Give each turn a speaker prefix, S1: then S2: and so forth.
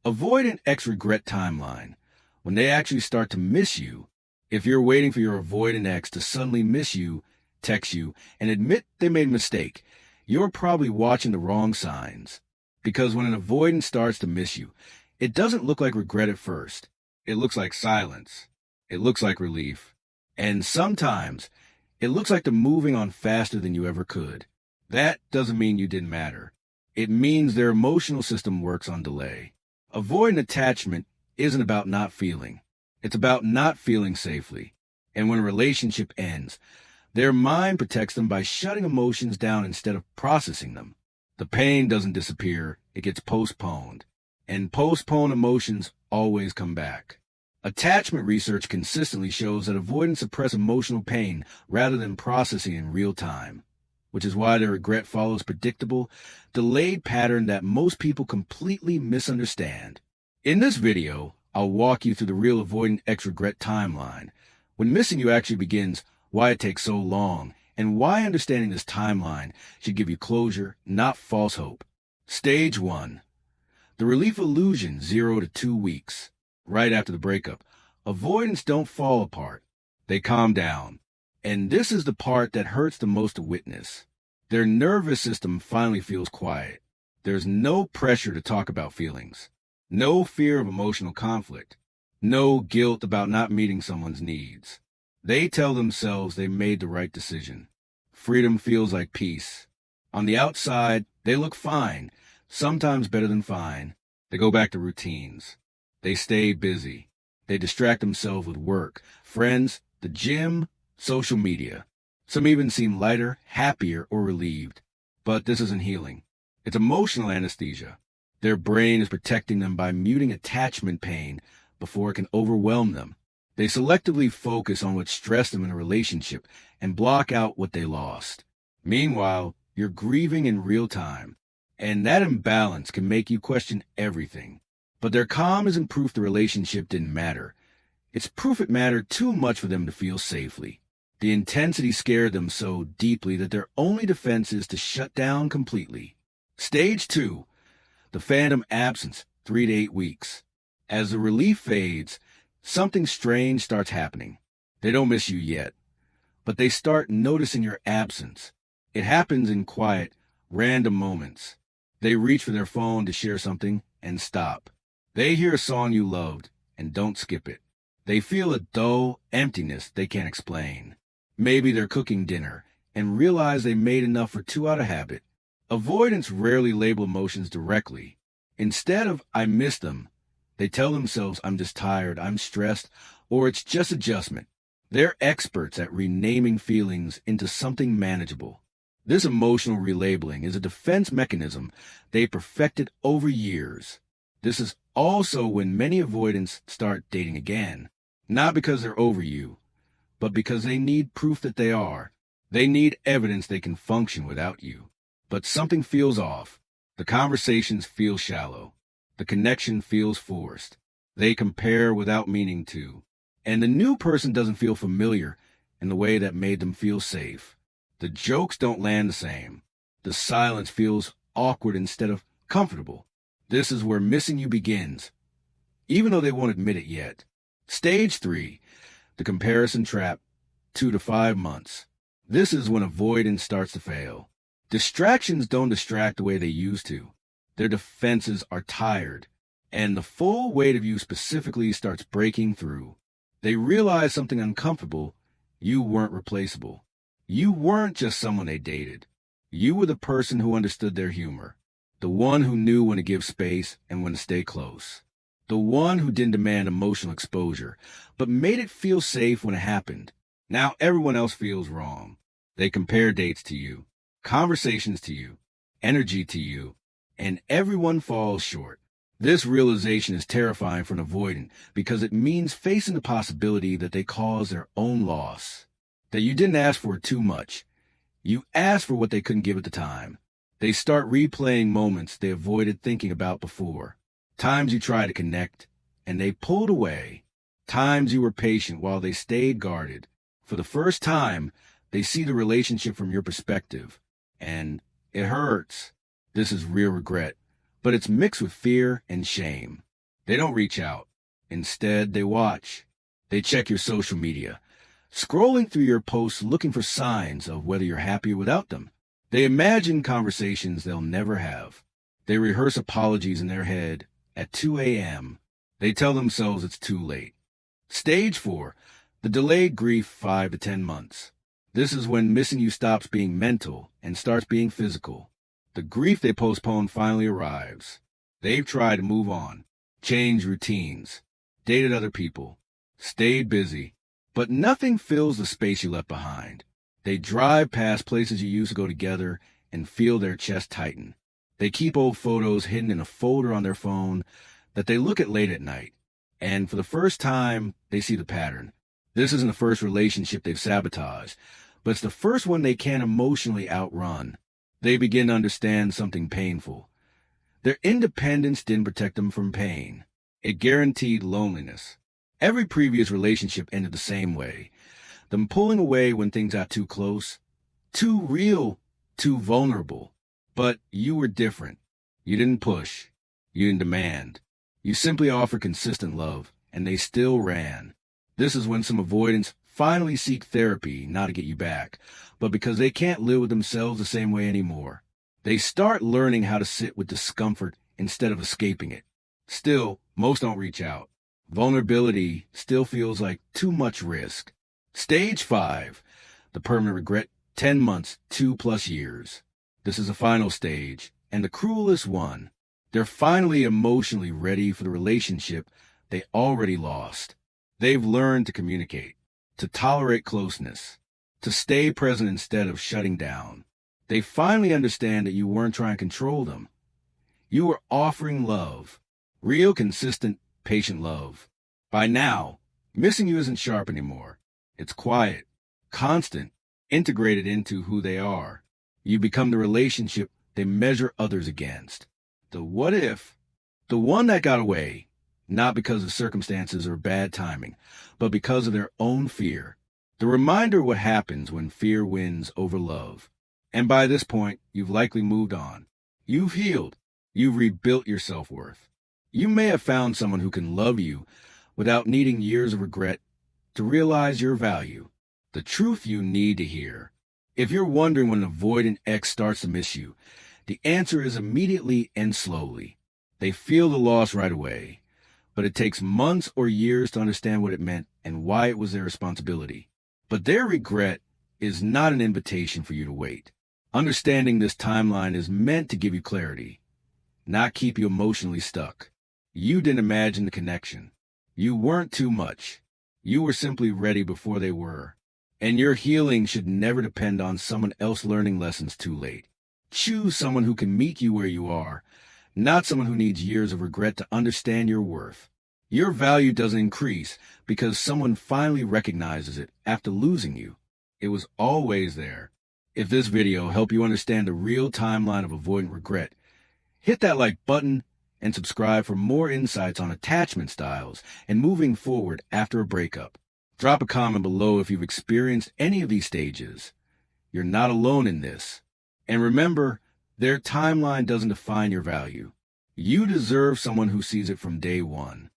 S1: Avoidant X regret timeline. When they actually start to miss you, if you're waiting for your avoidant X to suddenly miss you, text you, and admit they made a mistake, you're probably watching the wrong signs. Because when an avoidant starts to miss you, it doesn't look like regret at first. It looks like silence. It looks like relief. And sometimes, it looks like they're moving on faster than you ever could. That doesn't mean you didn't matter. It means their emotional system works on delay. Avoidant attachment isn't about not feeling. It's about not feeling safely. And when a relationship ends, their mind protects them by shutting emotions down instead of processing them. The pain doesn't disappear, it gets postponed. And postponed emotions always come back. Attachment research consistently shows that avoidants suppress emotional pain rather than processing in real time, which is why their regret follows predictable, delayed pattern that most people completely misunderstand. In this video, I'll walk you through the real avoidant X regret timeline, when missing you actually begins, why it takes so long, and why understanding this timeline should give you closure, not false hope. Stage 1. The relief illusion, 0 to 2 weeks. Right after the breakup, avoidants don't fall apart. They calm down. And this is the part that hurts the most to witness. Their nervous system finally feels quiet. There's no pressure to talk about feelings. No fear of emotional conflict. No guilt about not meeting someone's needs. They tell themselves they made the right decision. Freedom feels like peace. On the outside, they look fine, sometimes better than fine. They go back to routines. They stay busy. They distract themselves with work, friends, the gym, social media. Some even seem lighter, happier, or relieved. But this isn't healing. It's emotional anesthesia. Their brain is protecting them by muting attachment pain before it can overwhelm them. They selectively focus on what stressed them in a relationship and block out what they lost. Meanwhile, you're grieving in real time. And that imbalance can make you question everything. But their calm isn't proof the relationship didn't matter. It's proof it mattered too much for them to feel safely. The intensity scared them so deeply that their only defense is to shut down completely. Stage 2. The phantom absence, 3 to 8 weeks. As the relief fades, something strange starts happening. They don't miss you yet, but they start noticing your absence. It happens in quiet, random moments. They reach for their phone to share something and stop. They hear a song you loved and don't skip it. They feel a dull emptiness they can't explain. Maybe they're cooking dinner and realize they made enough for 2 out of habit. Avoidants rarely label emotions directly. Instead of, I miss them, they tell themselves, I'm just tired, I'm stressed, or it's just adjustment. They're experts at renaming feelings into something manageable. This emotional relabeling is a defense mechanism they perfected over years. This is also when many avoidants start dating again. Not because they're over you, but because they need proof that they are. They need evidence they can function without you. But something feels off. The conversations feel shallow. The connection feels forced. They compare without meaning to. And the new person doesn't feel familiar in the way that made them feel safe. The jokes don't land the same. The silence feels awkward instead of comfortable. This is where missing you begins, even though they won't admit it yet. Stage 3, the comparison trap, 2 to 5 months. This is when avoidance starts to fail. Distractions don't distract the way they used to. Their defenses are tired, and the full weight of you specifically starts breaking through. They realize something uncomfortable. You weren't replaceable. You weren't just someone they dated. You were the person who understood their humor. The one who knew when to give space and when to stay close. The one who didn't demand emotional exposure, but made it feel safe when it happened. Now everyone else feels wrong. They compare dates to you, conversations to you, energy to you, and everyone falls short. This realization is terrifying for an avoidant because it means facing the possibility that they caused their own loss. That you didn't ask for too much. You asked for what they couldn't give at the time. They start replaying moments they avoided thinking about before. Times you tried to connect, and they pulled away. Times you were patient while they stayed guarded. For the first time, they see the relationship from your perspective. And it hurts. This is real regret, but it's mixed with fear and shame. They don't reach out. Instead, they watch. They check your social media, scrolling through your posts looking for signs of whether you're happier without them. They imagine conversations they'll never have. They rehearse apologies in their head at 2 a.m. They tell themselves it's too late. Stage 4, the delayed grief 5 to 10 months. This is when missing you stops being mental and starts being physical. The grief they postpone finally arrives. They've tried to move on, changed routines, dated other people, stayed busy, but nothing fills the space you left behind. They drive past places you used to go together and feel their chest tighten. They keep old photos hidden in a folder on their phone that they look at late at night. And for the first time, they see the pattern. This isn't the first relationship they've sabotaged, but it's the first one they can't emotionally outrun. They begin to understand something painful. Their independence didn't protect them from pain. It guaranteed loneliness. Every previous relationship ended the same way. Them pulling away when things got too close, too real, too vulnerable. But you were different. You didn't push. You didn't demand. You simply offered consistent love, and they still ran. This is when some avoidants finally seek therapy, not to get you back, but because they can't live with themselves the same way anymore. They start learning how to sit with discomfort instead of escaping it. Still, most don't reach out. Vulnerability still feels like too much risk. Stage 5, the permanent regret, 10 months, 2+ years. This is the final stage, and the cruelest one. They're finally emotionally ready for the relationship they already lost. They've learned to communicate, to tolerate closeness, to stay present instead of shutting down. They finally understand that you weren't trying to control them. You were offering love, real, consistent, patient love. By now, missing you isn't sharp anymore. It's quiet, constant, integrated into who they are. You become the relationship they measure others against. The what if, the one that got away, not because of circumstances or bad timing, but because of their own fear. The reminder of what happens when fear wins over love. And by this point, you've likely moved on. You've healed. You've rebuilt your self-worth. You may have found someone who can love you without needing years of regret to realize your value, the truth you need to hear. If you're wondering when an avoidant ex starts to miss you, the answer is immediately and slowly. They feel the loss right away, but it takes months or years to understand what it meant and why it was their responsibility. But their regret is not an invitation for you to wait. Understanding this timeline is meant to give you clarity, not keep you emotionally stuck. You didn't imagine the connection. You weren't too much. You were simply ready before they were. And your healing should never depend on someone else learning lessons too late. Choose someone who can meet you where you are, not someone who needs years of regret to understand your worth. Your value doesn't increase because someone finally recognizes it after losing you. It was always there. If this video helped you understand the real timeline of avoidant regret, hit that like button and subscribe for more insights on attachment styles and moving forward after a breakup. Drop a comment below if you've experienced any of these stages. You're not alone in this. And remember, their timeline doesn't define your value. You deserve someone who sees it from day one.